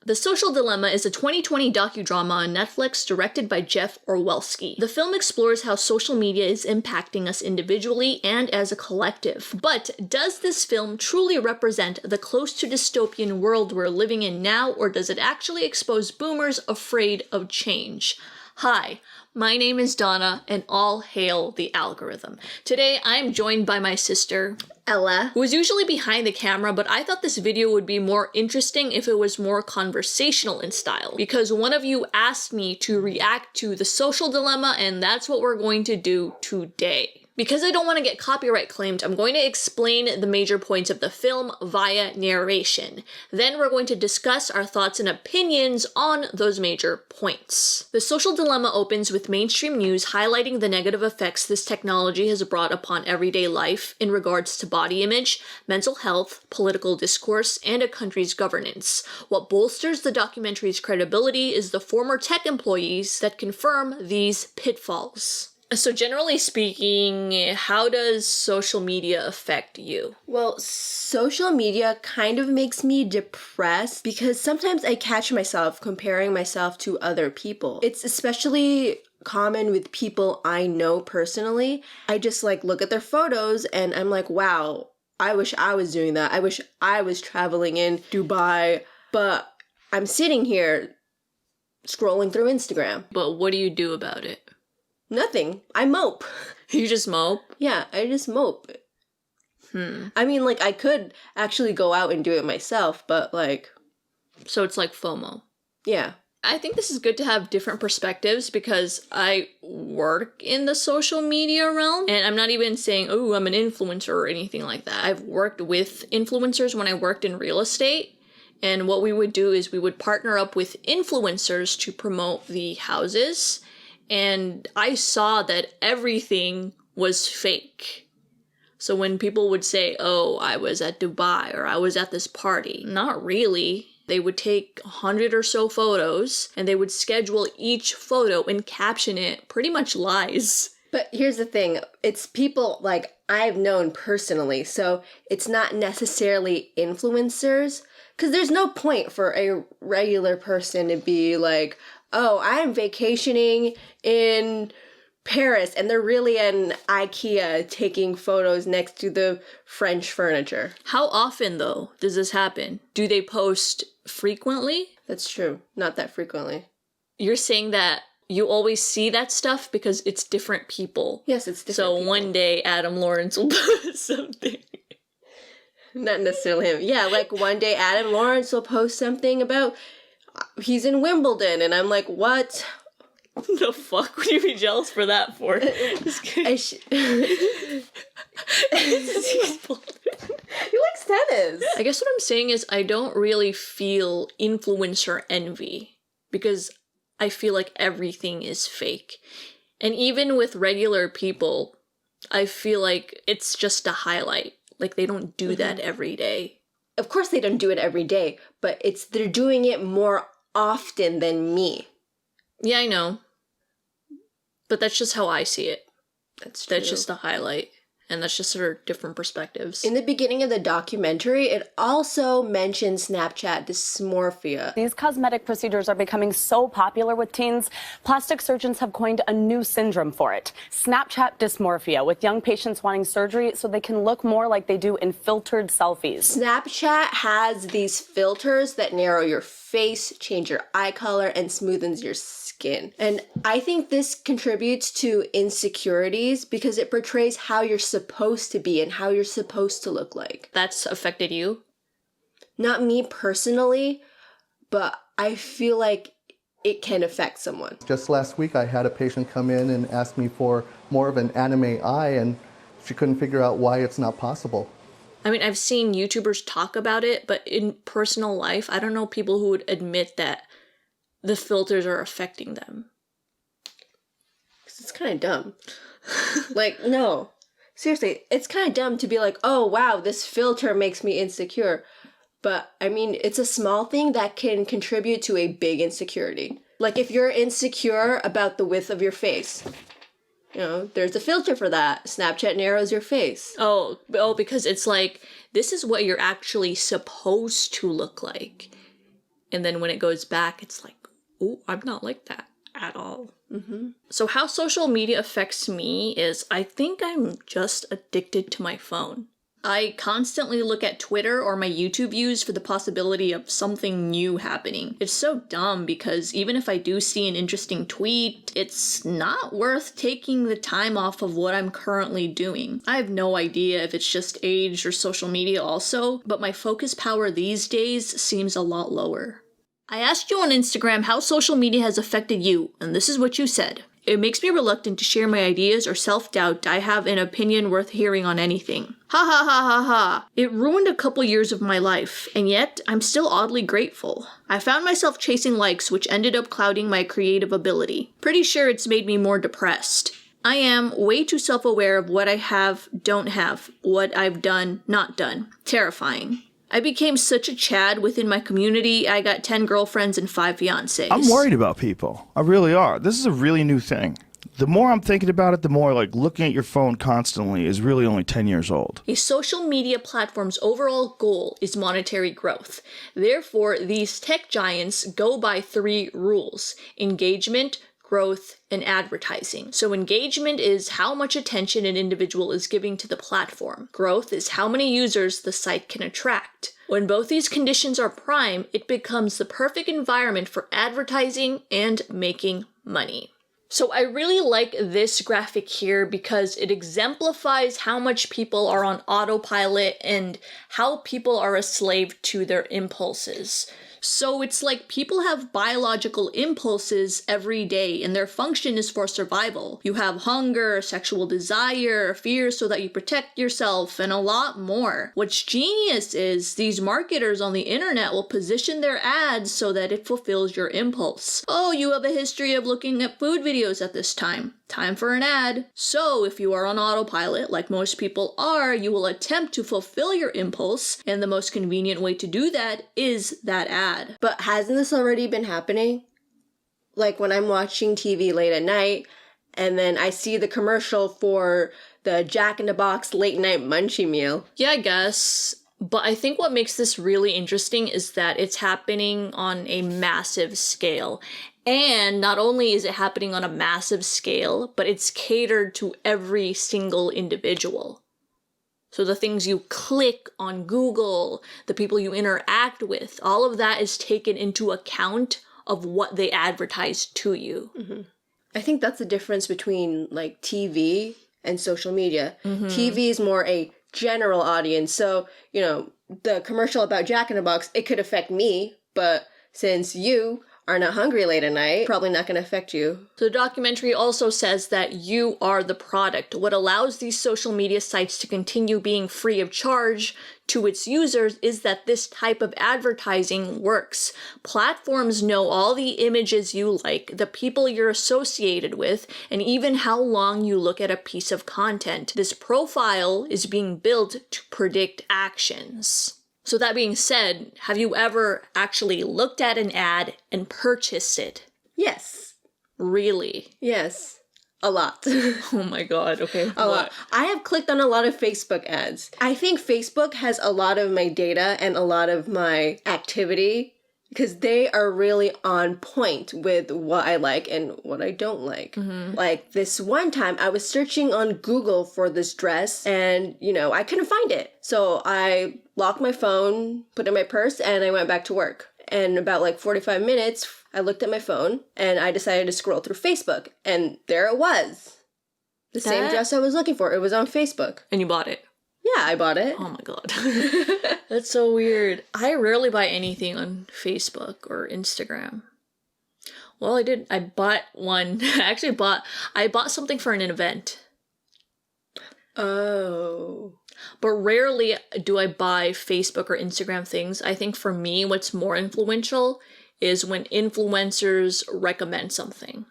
The Social Dilemma is a 2020 docudrama on Netflix directed by Jeff Orwellski. The film explores how social media is impacting us individually and as a collective. But does this film truly represent the close to dystopian world we're living in now, or does it actually expose boomers afraid of change? Hi, my name is Donna, and all hail the algorithm. Today, I'm joined by my sister, Ella, who is usually behind the camera, but I thought this video would be more interesting if it was more conversational in style, because one of you asked me to react to The Social Dilemma, and that's what we're going to do today. Because I don't want to get copyright claimed, I'm going to explain the major points of the film via narration. Then we're going to discuss our thoughts and opinions on those major points. The Social Dilemma opens with mainstream news highlighting the negative effects this technology has brought upon everyday life in regards to body image, mental health, political discourse, and a country's governance. What bolsters the documentary's credibility is the former tech employees that confirm these pitfalls. So generally speaking, how does social media affect you? Well, social media kind of makes me depressed because sometimes I catch myself comparing myself to other people. It's especially common with people I know personally. I just look at their photos and I'm like, wow, I wish I was doing that. I wish I was traveling in Dubai, but I'm sitting here scrolling through Instagram. But what do you do about it? Nothing. I mope. You just mope? Yeah, I just mope. I mean, I could actually go out and do it myself, but So it's like FOMO. Yeah. I think this is good to have different perspectives because I work in the social media realm, and I'm not even saying, oh, I'm an influencer or anything like that. I've worked with influencers when I worked in real estate, and what we would do is we would partner up with influencers to promote the houses. And I saw that everything was fake. So when people would say, oh, I was at Dubai or I was at this party, not really. They would take 100 or so photos and they would schedule each photo and caption it pretty much lies. But here's the thing. It's people I've known personally. So it's not necessarily influencers. Because there's no point for a regular person to be like, oh, I'm vacationing in Paris, and they're really in IKEA taking photos next to the French furniture. How often, though, does this happen? Do they post frequently? That's true. Not that frequently. You're saying that you always see that stuff because it's different people. Yes, it's different So people. one day Adam Lawrence will post something. Not necessarily him. Yeah, one day Adam Lawrence will post something about he's in Wimbledon, and I'm like, what? The fuck would you be jealous for that for? Just kidding. He likes tennis. I guess what I'm saying is I don't really feel influencer envy because I feel like everything is fake. And even with regular people, I feel like it's just a highlight. They don't do that every day. Of course they don't do it every day, but they're doing it more often than me. Yeah, I know. But that's just how I see it. That's true. That's just a highlight. And that's just sort of different perspectives. In the beginning of the documentary, it also mentioned Snapchat dysmorphia. These cosmetic procedures are becoming so popular with teens, plastic surgeons have coined a new syndrome for it, Snapchat dysmorphia, with young patients wanting surgery so they can look more like they do in filtered selfies. Snapchat has these filters that narrow your face, change your eye color, and smoothens your skin. And I think this contributes to insecurities because it portrays how you're supposed to be and how you're supposed to look like. That's affected you? Not me personally, but I feel like it can affect someone. Just last week I had a patient come in and ask me for more of an anime eye, and she couldn't figure out why it's not possible. I mean, I've seen YouTubers talk about it, but in personal life, I don't know people who would admit that the filters are affecting them. Because it's kind of dumb. No. Seriously, it's kind of dumb to be like, oh, wow, this filter makes me insecure. But, I mean, it's a small thing that can contribute to a big insecurity. If you're insecure about the width of your face, there's a filter for that. Snapchat narrows your face. Oh, because it's this is what you're actually supposed to look like. And then when it goes back, it's like, oh, I'm not like that at all. So how social media affects me is I think I'm just addicted to my phone. I constantly look at Twitter or my YouTube views for the possibility of something new happening. It's so dumb because even if I do see an interesting tweet, it's not worth taking the time off of what I'm currently doing. I have no idea if it's just age or social media also, but my focus power these days seems a lot lower. I asked you on Instagram how social media has affected you, and this is what you said. It makes me reluctant to share my ideas or self-doubt I have an opinion worth hearing on anything. Ha ha ha ha ha. It ruined a couple years of my life, and yet I'm still oddly grateful. I found myself chasing likes, which ended up clouding my creative ability. Pretty sure it's made me more depressed. I am way too self-aware of what I have, don't have, what I've done, not done. Terrifying. I became such a Chad within my community, I got 10 girlfriends and 5 fiancés. I'm worried about people. I really are. This is a really new thing. The more I'm thinking about it, the more looking at your phone constantly is really only 10 years old. A social media platform's overall goal is monetary growth. Therefore, these tech giants go by 3 rules: engagement, growth, and advertising. So engagement is how much attention an individual is giving to the platform. Growth is how many users the site can attract. When both these conditions are prime, it becomes the perfect environment for advertising and making money. So I really like this graphic here because it exemplifies how much people are on autopilot and how people are a slave to their impulses. So it's like people have biological impulses every day and their function is for survival. You have hunger, sexual desire, fear so that you protect yourself, and a lot more. What's genius is these marketers on the internet will position their ads so that it fulfills your impulse. Oh, you have a history of looking at food videos at this time. Time for an ad. So if you are on autopilot, like most people are, you will attempt to fulfill your impulse, and the most convenient way to do that is that ad. But hasn't this already been happening? Like when I'm watching TV late at night, and then I see the commercial for the Jack in the Box late night munchie meal. Yeah, I guess. But I think what makes this really interesting is that it's happening on a massive scale. And not only is it happening on a massive scale, but it's catered to every single individual. So the things you click on Google, the people you interact with, all of that is taken into account of what they advertise to you. Mm-hmm. I think that's the difference between like TV and social media. Mm-hmm. TV is more a general audience. So, you know, the commercial about Jack in the Box, it could affect me, but since you are not hungry late at night, probably not going to affect you. So the documentary also says that you are the product. What allows these social media sites to continue being free of charge to its users is that this type of advertising works. Platforms know all the images you like, the people you're associated with, and even how long you look at a piece of content. This profile is being built to predict actions. So that being said, have you ever actually looked at an ad and purchased it? Yes. Really? Yes. A lot. Oh my god, okay. A lot. I have clicked on a lot of Facebook ads. I think Facebook has a lot of my data and a lot of my activity because they are really on point with what I like and what I don't like. Mm-hmm. Like this one time I was searching on Google for this dress and, you know, I couldn't find it. So I locked my phone, put it in my purse, and I went back to work. And about like 45 minutes, I looked at my phone and I decided to scroll through Facebook. And there it was. The same dress I was looking for. It was on Facebook. And you bought it? Yeah, I bought it. Oh my god. That's so weird. I rarely buy anything on Facebook or Instagram. Well, I did. I bought one. I bought something for an event. Oh. But rarely do I buy Facebook or Instagram things. I think for me, what's more influential is when influencers recommend something.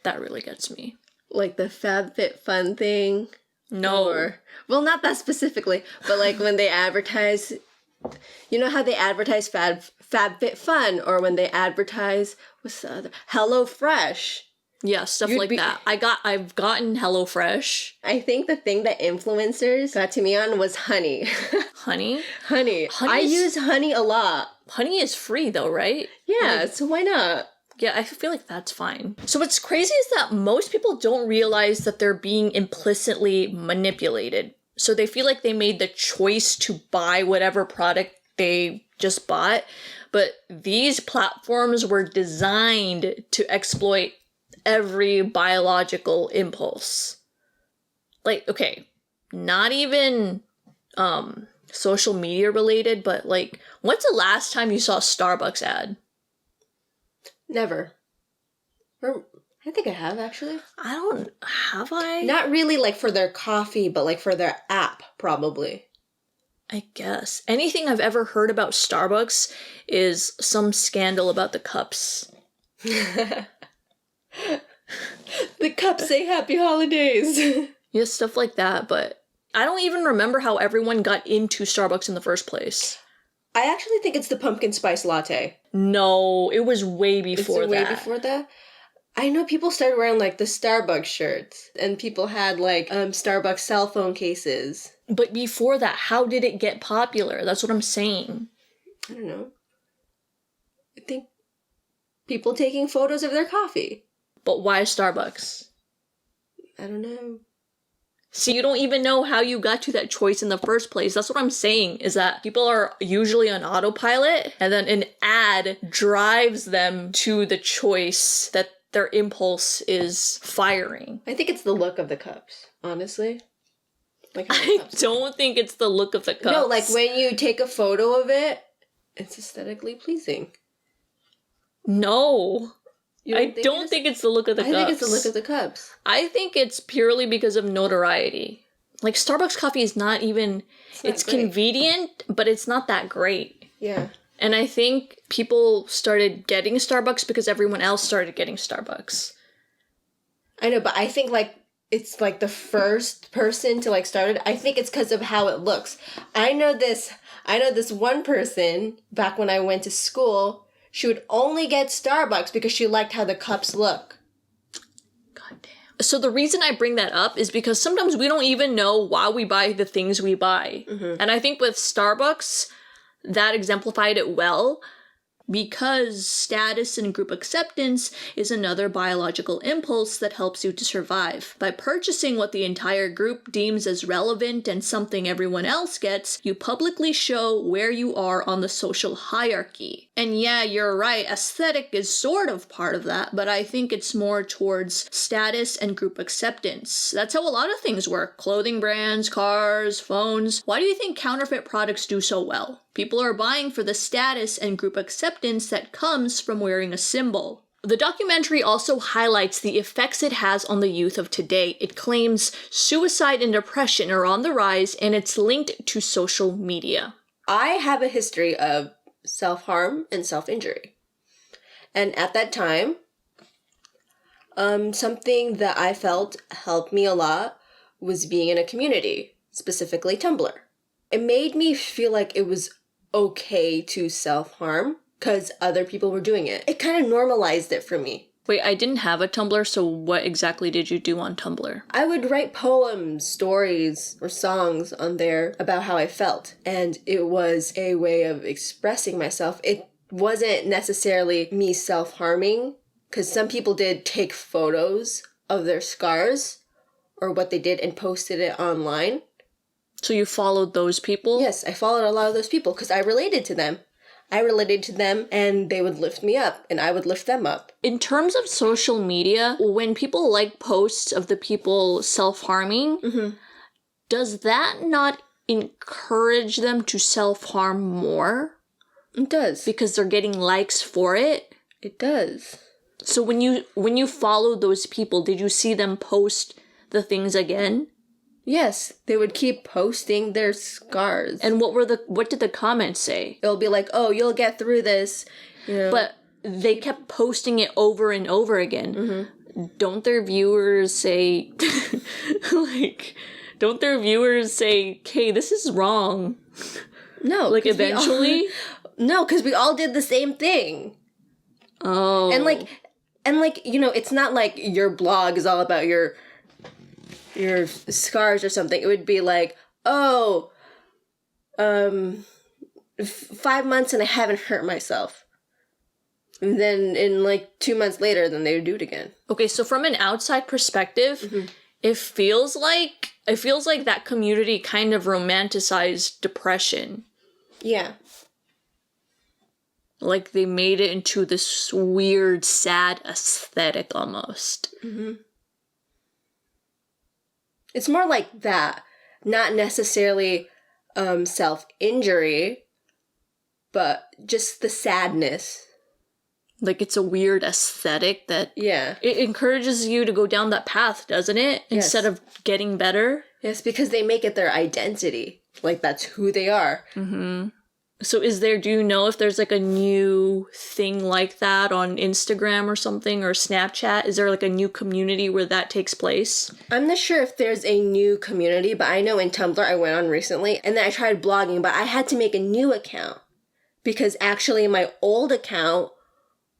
That really gets me. Like the FabFitFun thing? No. Well, not that specifically, but like when they advertise, you know how they advertise FabFitFun, or when they advertise, what's the other? HelloFresh. Yeah, stuff like that. I've gotten HelloFresh. I think the thing that influencers got to me on was honey. Honey? Honey. I use honey a lot. honey is free though, right? Yeah, so why not? Yeah, I feel like that's fine. So what's crazy is that most people don't realize that they're being implicitly manipulated. So they feel like they made the choice to buy whatever product they just bought, but these platforms were designed to exploit every biological impulse. Like, okay, not even social media related, but like, when's the last time you saw a Starbucks ad? Never. Or, I think I have, actually. Have I? Not really like for their coffee, but like for their app, probably. I guess. Anything I've ever heard about Starbucks is some scandal about the cups. The cups say happy holidays. Yeah, stuff like that, but I don't even remember how everyone got into Starbucks in the first place. I actually think it's the pumpkin spice latte. No, it was way before Is it that. way before that? I know people started wearing like the Starbucks shirts, and people had like Starbucks cell phone cases. But before that, how did it get popular? That's what I'm saying. I don't know. I think people taking photos of their coffee. But why Starbucks? I don't know. See, you don't even know how you got to that choice in the first place. That's what I'm saying, is that people are usually on autopilot, and then an ad drives them to the choice that their impulse is firing. I think it's the look of the cups, honestly. Like how the I cups don't think it's the look of the cups. No, like when you take a photo of it, it's aesthetically pleasing. No. You I don't think it's the look of the cups. I think it's the look of the cups. I think it's purely because of notoriety. Like, Starbucks coffee is not even... It's great. convenient, but it's not that great. Yeah. And I think people started getting Starbucks because everyone else started getting Starbucks. I know, but I think like it's like the first person to like start it. I think it's because of how it looks. I know this one person back when I went to school. She would only get Starbucks because she liked how the cups look. God damn. So the reason I bring that up is because sometimes we don't even know why we buy the things we buy. Mm-hmm. And I think with Starbucks, that exemplified it well, because status and group acceptance is another biological impulse that helps you to survive. By purchasing what the entire group deems as relevant and something everyone else gets, you publicly show where you are on the social hierarchy. And yeah, you're right, aesthetic is sort of part of that, but I think it's more towards status and group acceptance. That's how a lot of things work. Clothing brands, cars, phones. Why do you think counterfeit products do so well? People are buying for the status and group acceptance that comes from wearing a symbol. The documentary also highlights the effects it has on the youth of today. It claims suicide and depression are on the rise, and it's linked to social media. I have a history of self-harm and self-injury. And at that time, something that I felt helped me a lot was being in a community, specifically Tumblr. It made me feel like it was okay to self-harm because other people were doing it. It kind of normalized it for me. Wait, I didn't have a Tumblr, so what exactly did you do on Tumblr? I would write poems, stories, or songs on there about how I felt. And it was a way of expressing myself. It wasn't necessarily me self-harming, because some people did take photos of their scars or what they did and posted it online. So you followed those people? Yes, I followed a lot of those people because I related to them. I related to them and they would lift me up and I would lift them up. In terms of social media, when people like posts of the people self-harming, does that not encourage them to self-harm more? It does. Because they're getting likes for it? It does. So when you followed those people, did you see them post the things again? Yes, they would keep posting their scars. And what did the comments say? It'll be like, "Oh, you'll get through this." You know. But they kept posting it over and over again. Don't their viewers say don't their viewers say, "Okay, this is wrong"? No, like eventually? No, cuz we all did the same thing. Oh. And like, you know, it's not like your blog is all about your scars or something. It would be like, oh, 5 months and I haven't hurt myself. And then in like 2 months later, then they would do it again. Okay, so from an outside perspective, it feels like that community kind of romanticized depression. Yeah. Like they made it into this weird, sad aesthetic almost. It's more like that. Not necessarily self-injury, but just the sadness. Like it's a weird aesthetic that Yeah. it encourages you to go down that path, doesn't it? Yes. Instead of getting better. Yes, because they make it their identity. Like that's who they are. So do you know if there's like a new thing like that on Instagram or something or Snapchat? Is there like a new community where that takes place? I'm not sure if there's a new community, but I know in Tumblr I went on recently and then I tried blogging, but I had to make a new account because actually my old account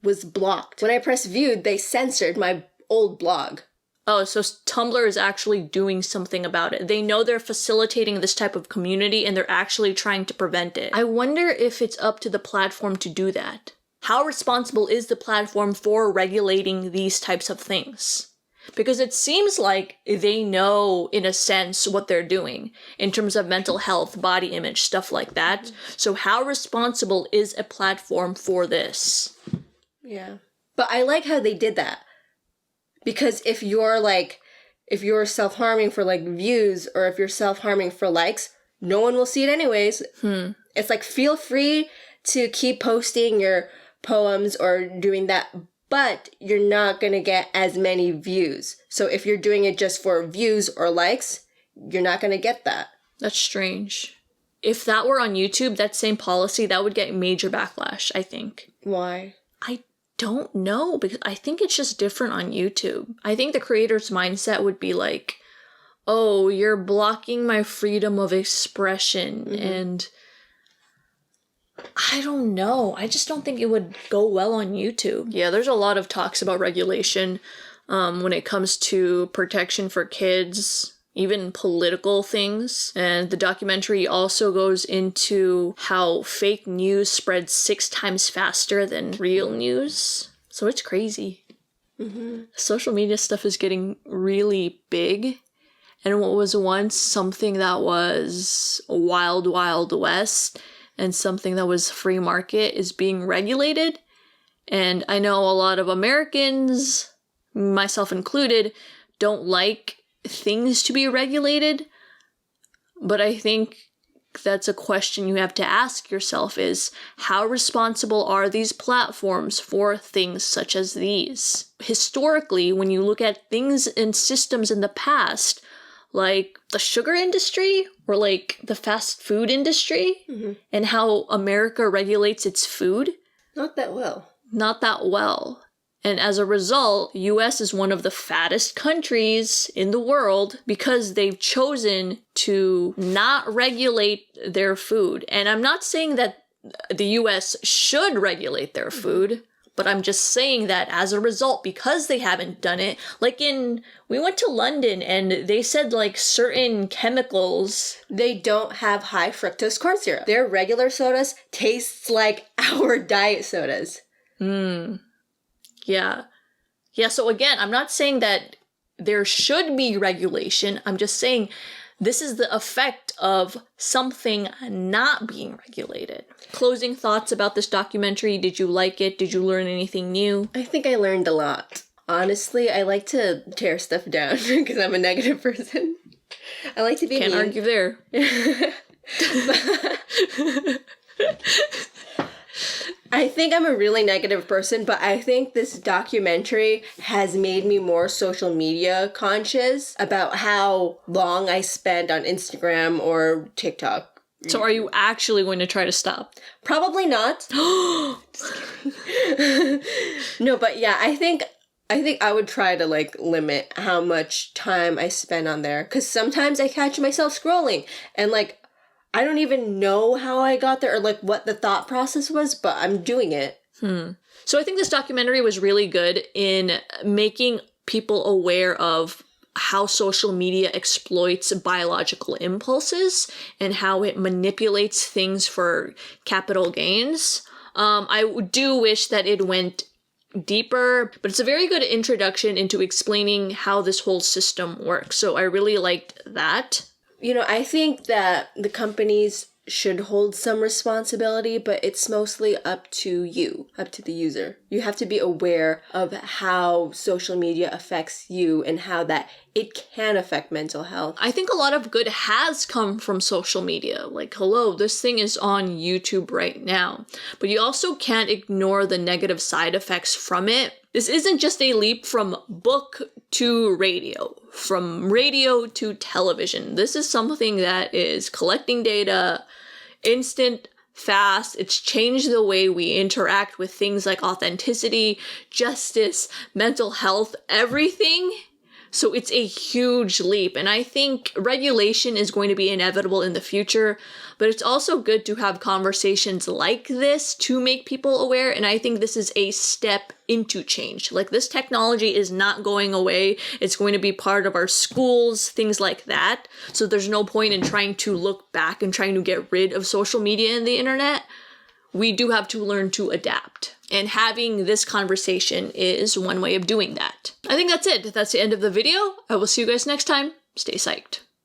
was blocked. When I pressed view, they censored my old blog. Oh, so Tumblr is actually doing something about it. They know they're facilitating this type of community and they're actually trying to prevent it. I wonder if it's up to the platform to do that. How responsible is the platform for regulating these types of things? Because it seems like they know, in a sense, what they're doing in terms of mental health, body image, stuff like that. So how responsible is a platform for this? Yeah. But I like how they did that. Because if you're self-harming for like views or if you're self-harming for likes, no one will see it anyways. It's like, feel free to keep posting your poems or doing that, but you're not going to get as many views. So if you're doing it just for views or likes, you're not going to get that. That's strange. If that were on YouTube, that same policy, that would get major backlash, I think. Why? I don't know, because I think it's just different on YouTube. I think the creator's mindset would be like, oh, you're blocking my freedom of expression, and I don't know. I just don't think it would go well on YouTube. Yeah, there's a lot of talks about regulation when it comes to protection for kids, even political things. And the documentary also goes into how fake news spreads 6 times faster than real news. So it's crazy. Social media stuff is getting really big. And what was once something that was wild, wild west and something that was free market is being regulated. And I know a lot of Americans, myself included, don't like things to be regulated, but I think that's a question you have to ask yourself is, how responsible are these platforms for things such as these? Historically, when you look at things and systems in the past, like the sugar industry or like the fast food industry and how America regulates its food, Not that well. not that well. And as a result, US is one of the fattest countries in the world because they've chosen to not regulate their food. And I'm not saying that the US should regulate their food, but I'm just saying that as a result, because they haven't done it, like we went to London and they said like certain chemicals. They don't have high fructose corn syrup. Their regular sodas tastes like our diet sodas. Yeah. Yeah, so again, I'm not saying that there should be regulation. I'm just saying this is the effect of something not being regulated. Closing thoughts about this documentary. Did you like it? Did you learn anything new? I think I learned a lot. Honestly, I like to tear stuff down because I'm a negative person. I like to be Can't mean. argue there. I think I'm a really negative person, but I think this documentary has made me more social media conscious about how long I spend on Instagram or TikTok. So are you actually going to try to stop? Probably not. No, but yeah, I think I would try to like limit how much time I spend on there, because sometimes I catch myself scrolling and like I don't even know how I got there or like what the thought process was, but I'm doing it. So I think this documentary was really good in making people aware of how social media exploits biological impulses and how it manipulates things for capital gains. I do wish that it went deeper, but it's a very good introduction into explaining how this whole system works. So I really liked that. You know, I think that the companies should hold some responsibility, but it's mostly up to you, up to the user. You have to be aware of how social media affects you and how that it can affect mental health. I think a lot of good has come from social media. Like, hello, this thing is on YouTube right now. But you also can't ignore the negative side effects from it. This isn't just a leap from book to radio, from radio to television. This is something that is collecting data, instant, fast. It's changed the way we interact with things like authenticity, justice, mental health, everything. So it's a huge leap. And I think regulation is going to be inevitable in the future, but it's also good to have conversations like this to make people aware. And I think this is a step into change. Like, this technology is not going away. It's going to be part of our schools, things like that. So there's no point in trying to look back and trying to get rid of social media and the internet. We do have to learn to adapt. And having this conversation is one way of doing that. I think that's it. That's the end of the video. I will see you guys next time. Stay psyched.